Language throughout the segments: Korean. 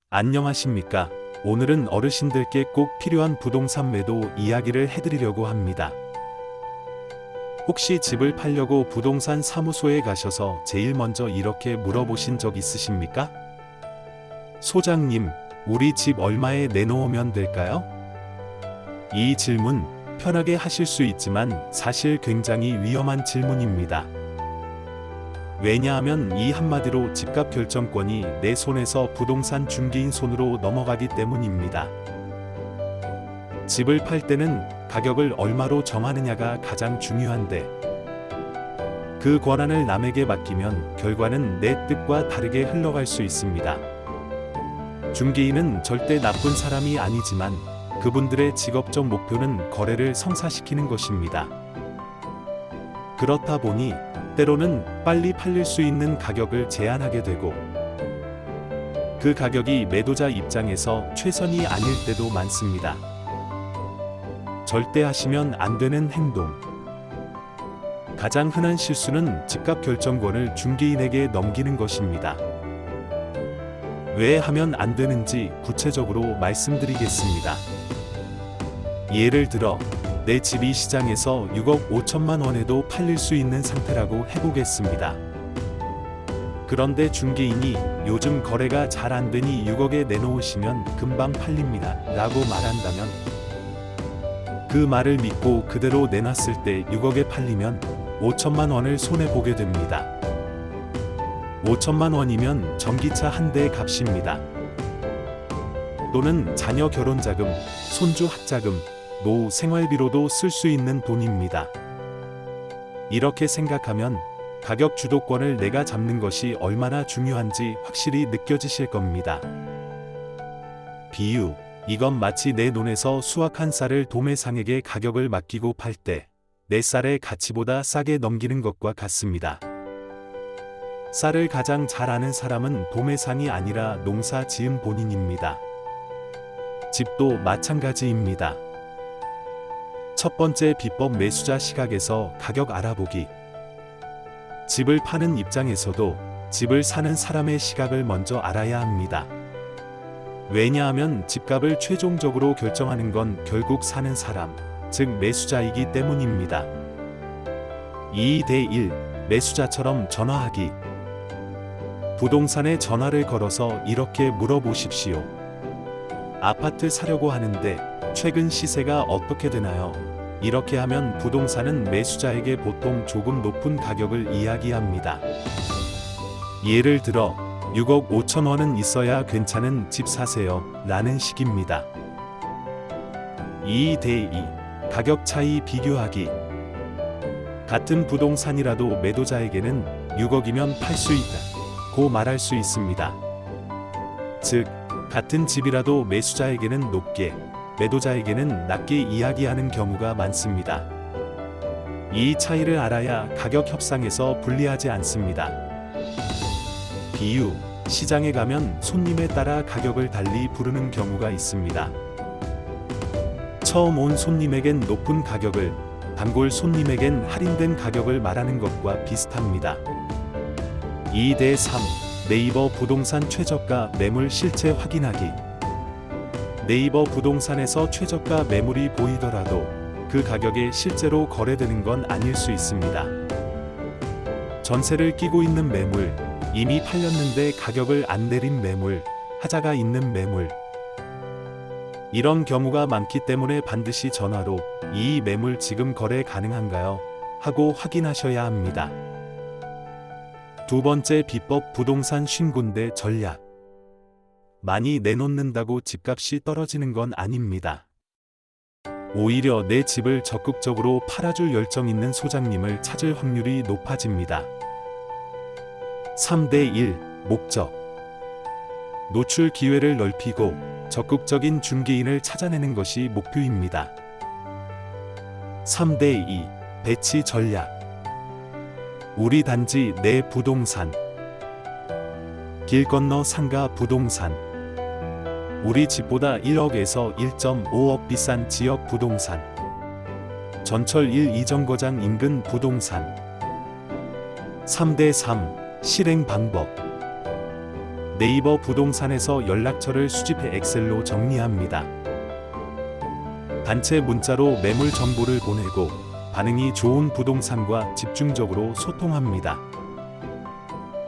안녕하십니까? 오늘은 어르신들께 꼭 필요한 부동산 매도 이야기를 해드리려고 합니다. 혹시 집을 팔려고 부동산 사무소에 가셔서 제일 먼저 이렇게 물어보신 적 있으십니까? 소장님, 우리 집 얼마에 내놓으면 될까요? 이 질문 편하게 하실 수 있지만 사실 굉장히 위험한 질문입니다. 왜냐하면 이 한마디로 집값 결정권이 내 손에서 부동산 중개인 손으로 넘어가기 때문입니다. 집을 팔 때는 가격을 얼마로 정하느냐가 가장 중요한데, 그 권한을 남에게 맡기면 결과는 내 뜻과 다르게 흘러갈 수 있습니다. 중개인은 절대 나쁜 사람이 아니지만 그분들의 직업적 목표는 거래를 성사시키는 것입니다. 그렇다 보니 때로는 빨리 팔릴 수 있는 가격을 제안하게 되고, 그 가격이 매도자 입장에서 최선이 아닐 때도 많습니다. 절대 하시면 안 되는 행동. 가장 흔한 실수는 집값 결정권을 중개인에게 넘기는 것입니다. 왜 하면 안 되는지 구체적으로 말씀드리겠습니다. 예를 들어 내 집이 시장에서 6억 5천만 원에도 팔릴 수 있는 상태라고 해보겠습니다. 그런데 중개인이 요즘 거래가 잘 안 되니 6억에 내놓으시면 금방 팔립니다 라고 말한다면, 그 말을 믿고 그대로 내놨을 때 6억에 팔리면 5천만 원을 손해보게 됩니다. 5천만 원이면 전기차 한 대 값입니다. 또는 자녀 결혼자금, 손주 학자금, 노후 생활비로도 쓸 수 있는 돈입니다. 이렇게 생각하면 가격 주도권을 내가 잡는 것이 얼마나 중요한지 확실히 느껴지실 겁니다. 비유, 이건 마치 내 논에서 수확한 쌀을 도매상에게 가격을 맡기고 팔 때 내 쌀의 가치보다 싸게 넘기는 것과 같습니다. 쌀을 가장 잘 아는 사람은 도매상이 아니라 농사 지은 본인입니다. 집도 마찬가지입니다. 첫 번째 비법, 매수자 시각에서 가격 알아보기. 집을 파는 입장에서도 집을 사는 사람의 시각을 먼저 알아야 합니다. 왜냐하면 집값을 최종적으로 결정하는 건 결국 사는 사람, 즉 매수자이기 때문입니다. 2대1 매수자처럼 전화하기. 부동산에 전화를 걸어서 이렇게 물어보십시오. 아파트 사려고 하는데 최근 시세가 어떻게 되나요? 이렇게 하면 부동산은 매수자에게 보통 조금 높은 가격을 이야기합니다. 예를 들어 6억 5천 원은 있어야 괜찮은 집 사세요 라는 식입니다. 2대2 가격 차이 비교하기. 같은 부동산이라도 매도자에게는 6억이면 팔 수 있다 고 말할 수 있습니다. 즉 같은 집이라도 매수자에게는 높게, 매도자에게는 낮게 이야기하는 경우가 많습니다. 이 차이를 알아야 가격 협상에서 불리하지 않습니다. 비유, 시장에 가면 손님에 따라 가격을 달리 부르는 경우가 있습니다. 처음 온 손님에겐 높은 가격을, 단골 손님에겐 할인된 가격을 말하는 것과 비슷합니다. 2대3 네이버 부동산 최저가 매물 실제 확인하기. 네이버 부동산에서 최저가 매물이 보이더라도 그 가격에 실제로 거래되는 건 아닐 수 있습니다. 전세를 끼고 있는 매물, 이미 팔렸는데 가격을 안 내린 매물, 하자가 있는 매물. 이런 경우가 많기 때문에 반드시 전화로 이 매물 지금 거래 가능한가요? 하고 확인하셔야 합니다. 두 번째 비법, 부동산 쉰군데 전략. 많이 내놓는다고 집값이 떨어지는 건 아닙니다. 오히려 내 집을 적극적으로 팔아줄 열정 있는 소장님을 찾을 확률이 높아집니다. 3대1 목적. 노출 기회를 넓히고 적극적인 중개인을 찾아내는 것이 목표입니다. 3대2 배치 전략. 우리 단지 내 부동산. 길 건너 상가 부동산. 우리 집보다 1억에서 1.5억 비싼 지역 부동산. 전철 1, 2정거장 인근 부동산. 3대3 실행 방법. 네이버 부동산에서 연락처를 수집해 엑셀로 정리합니다. 단체 문자로 매물 정보를 보내고 반응이 좋은 부동산과 집중적으로 소통합니다.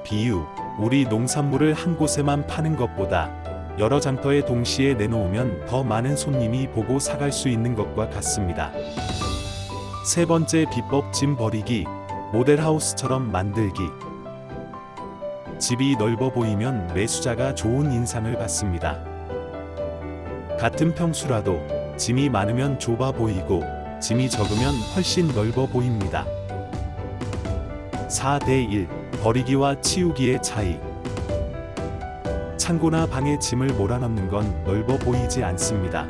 비유, 우리 농산물을 한 곳에만 파는 것보다 여러 장터에 동시에 내놓으면 더 많은 손님이 보고 사갈 수 있는 것과 같습니다. 세 번째 비법, 짐 버리기, 모델하우스처럼 만들기. 집이 넓어 보이면 매수자가 좋은 인상을 받습니다. 같은 평수라도 짐이 많으면 좁아 보이고 짐이 적으면 훨씬 넓어 보입니다. 4대1 버리기와 치우기의 차이. 창고나 방에 짐을 몰아넣는 건 넓어 보이지 않습니다.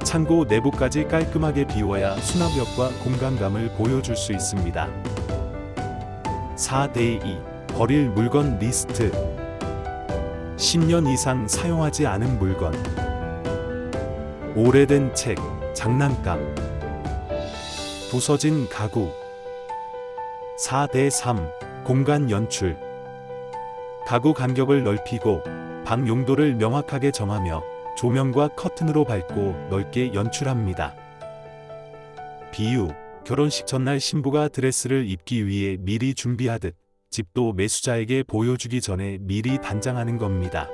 창고 내부까지 깔끔하게 비워야 수납력과 공간감을 보여줄 수 있습니다. 4대2 버릴 물건 리스트. 10년 이상 사용하지 않은 물건, 오래된 책, 장난감, 부서진 가구. 4대3 공간 연출. 가구 간격을 넓히고 방 용도를 명확하게 정하며 조명과 커튼으로 밝고 넓게 연출합니다. 비유, 결혼식 전날 신부가 드레스를 입기 위해 미리 준비하듯 집도 매수자에게 보여주기 전에 미리 단장하는 겁니다.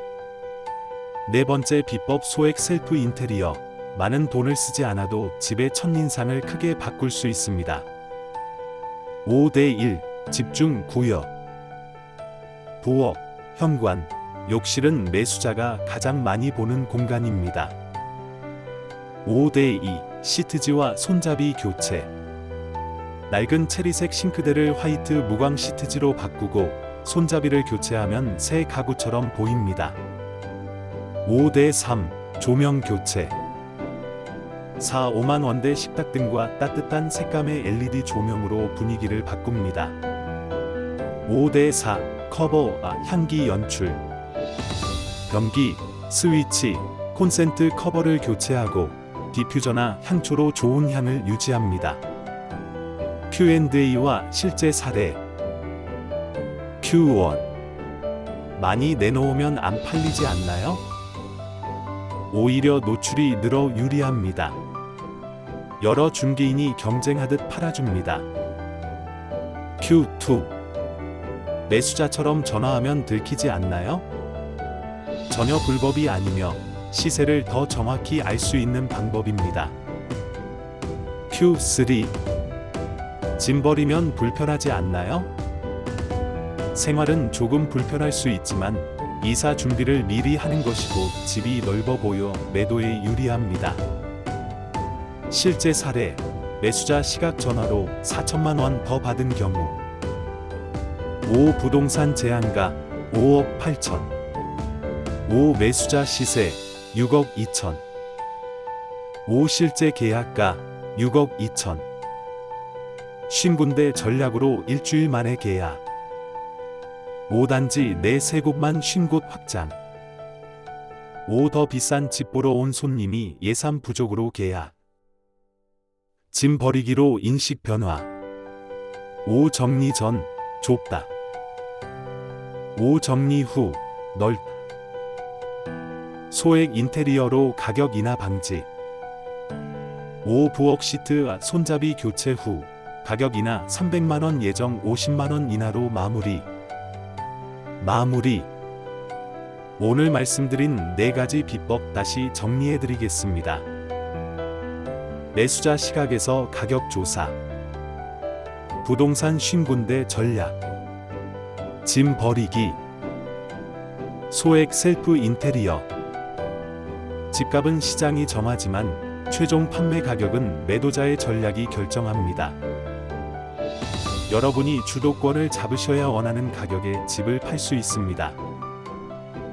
네 번째 비법, 소액 셀프 인테리어. 많은 돈을 쓰지 않아도 집의 첫인상을 크게 바꿀 수 있습니다. 5대1 집중 구역. 부엌, 현관, 욕실은 매수자가 가장 많이 보는 공간입니다. 5대2 시트지와 손잡이 교체. 낡은 체리색 싱크대를 화이트 무광 시트지로 바꾸고 손잡이를 교체하면 새 가구처럼 보입니다. 5대3 조명 교체. 4-5만 원대 식탁등과 따뜻한 색감의 LED 조명으로 분위기를 바꿉니다. 5대4 커버, 향기 연출. 변기, 스위치, 콘센트 커버를 교체하고 디퓨저나 향초로 좋은 향을 유지합니다. Q&A와 실제 사례. Q1. 많이 내놓으면 안 팔리지 않나요? 오히려 노출이 늘어 유리합니다. 여러 중개인이 경쟁하듯 팔아줍니다. Q2. 매수자처럼 전화하면 들키지 않나요? 전혀 불법이 아니며 시세를 더 정확히 알 수 있는 방법입니다. Q3. 짐 버리면 불편하지 않나요? 생활은 조금 불편할 수 있지만 이사 준비를 미리 하는 것이고 집이 넓어 보여 매도에 유리합니다. 실제 사례, 매수자 시각 전화로 4천만 원 더 받은 경우. 5 부동산 제한가 5억 8천. 5 매수자 시세 6억 2천. 5 실제 계약가 6억 2천. 50군데 전략으로 일주일 만에 계약. 5단지 내 3곳만 50곳 확장. 5 더 비싼 집 보러 온 손님이 예산 부족으로 계약. 짐 버리기로 인식 변화. 5 정리 전 좁다. 5 정리 후 넓다. 소액 인테리어로 가격 인하 방지. 5 부엌 시트 손잡이 교체 후 가격 인하 300만원 예정 50만원 인하로 마무리. 오늘 말씀드린 4가지 비법 다시 정리해드리겠습니다. 매수자 시각에서 가격 조사. 부동산 50군데 전략. 짐 버리기. 소액 셀프 인테리어. 집값은 시장이 정하지만 최종 판매 가격은 매도자의 전략이 결정합니다. 여러분이 주도권을 잡으셔야 원하는 가격에 집을 팔 수 있습니다.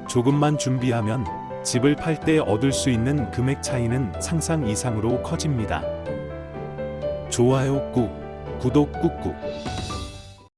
조금만 준비하면 집을 팔 때 얻을 수 있는 금액 차이는 상상 이상으로 커집니다. 좋아요 꾹, 구독 꾹꾹.